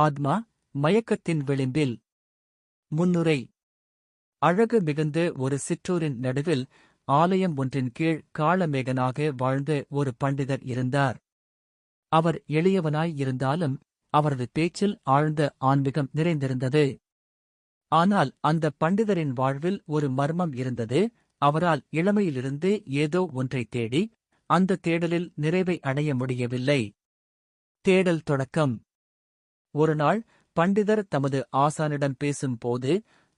ஆத்மா, மயக்கத்தின் விளிம்பில். முன்னுரை. அழகு மிகுந்த ஒரு சிற்றூரின் நடுவில் ஆலயம் ஒன்றின் கீழ் காளமேகனாக வாழ்ந்த ஒரு பண்டிதர் இருந்தார். அவர் எளியவனாய் இருந்தாலும் அவரது பேச்சில் ஆழ்ந்த ஆன்மீகம் நிறைந்திருந்தது. ஆனால் அந்த பண்டிதரின் வாழ்வில் ஒரு மர்மம் இருந்தது. அவரால் இளமையிலிருந்து ஏதோ ஒன்றைத் தேடி, அந்த தேடலில் நிறைவை அடைய முடியவில்லை. தேடல் தொடக்கம். ஒருநாள் பண்டிதர் தமது ஆசானிடம் பேசும்போது,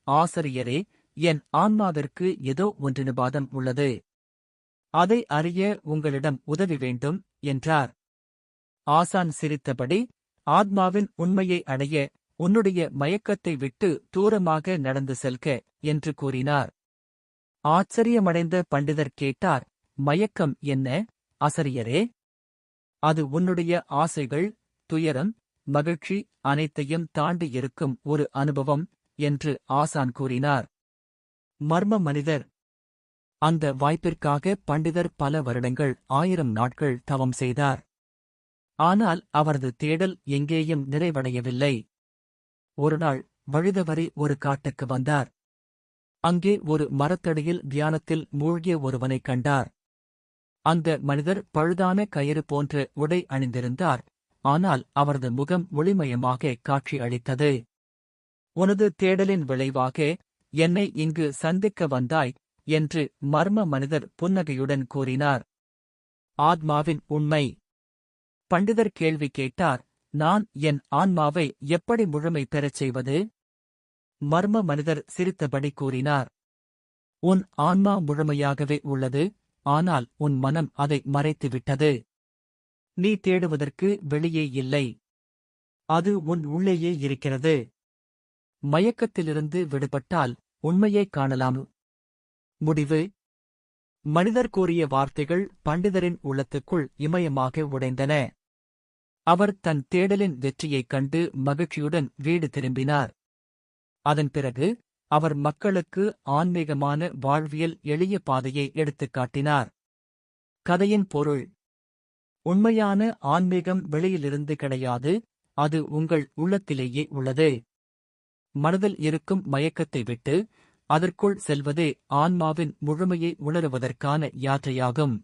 ஆசாரியரே, என் ஆன்மாவிற்கு ஏதோ ஒன்றினுபாதம் உள்ளது. அதை அறிய உங்களிடம் உதவி வேண்டும் என்றார். ஆசான் சிரித்தபடி, ஆத்மாவின் உண்மையை அடைய உன்னுடைய மயக்கத்தை விட்டு தூரமாக நடந்து செல்க என்று கூறினார். ஆச்சரியமடைந்த பண்டிதர் கேட்டார், மயக்கம் என்ன, ஆசாரியரே? அது உன்னுடைய ஆசைகள், துயரம், மகிழ்ச்சி அனைத்தையும் தாண்டி இருக்கும் ஒரு அனுபவம் என்று ஆசான் கூறினார். மர்ம மனிதர். அந்த வாய்ப்பிற்காக பண்டிதர் பல வருடங்கள், 1000 நாட்கள் தவம் செய்தார். ஆனால் அவரது தேடல் எங்கேயும் நிறைவடையவில்லை. ஒருநாள் வழிதவறி ஒரு காட்டுக்கு வந்தார். அங்கே ஒரு மரத்தடியில் தியானத்தில் மூழ்கிய ஒருவனைக் கண்டார். அந்த மனிதர் பழுதான கயிறு போன்ற உடை அணிந்திருந்தார். ஆனால் அவரது முகம் ஒளிமயமாக காட்சி அளித்தது. உனது தேடலின் விளைவாக என்னை இங்கு சந்திக்க வந்தாய் என்று மர்ம மனிதர் புன்னகையுடன் கூறினார். ஆத்மாவின் உண்மை. பண்டிதர் கேள்வி கேட்டார், நான் என் ஆன்மாவை எப்படி முழுமை பெறச் செய்வது? மர்ம மனிதர் சிரித்தபடி கூறினார், உன் ஆன்மா முழுமையாகவே உள்ளது, ஆனால் உன் மனம் அதை மறைத்துவிட்டது. நீ தேடுவதற்கு வெளியே இல்லை. அது உன் உள்ளேயே இருக்கிறது. மயக்கத்திலிருந்து விடுபட்டால் உண்மையைக் காணலாம். முடிவு. மனிதர் கூறிய வார்த்தைகள் பண்டிதரின் உள்ளத்துக்குள் இமயமாக உடைந்தன. அவர் தன் தேடலின் வெற்றியைக் கண்டு மகிழ்ச்சியுடன் வீடு திரும்பினார். அதன் பிறகு அவர் மக்களுக்கு ஆன்மீகமான வாழ்வியல் எளிய பாதையை எடுத்துக் காட்டினார். கதையின் பொருள். உண்மையான ஆன்மீகம் வெளியிலிருந்து கிடையாது, அது உங்கள் உள்ளத்திலேயே உள்ளது. மனதில் இருக்கும் மயக்கத்தை விட்டு அதற்குள் செல்வதே ஆன்மாவின் முழுமையை உணருவதற்கான யாத்திரையாகும்.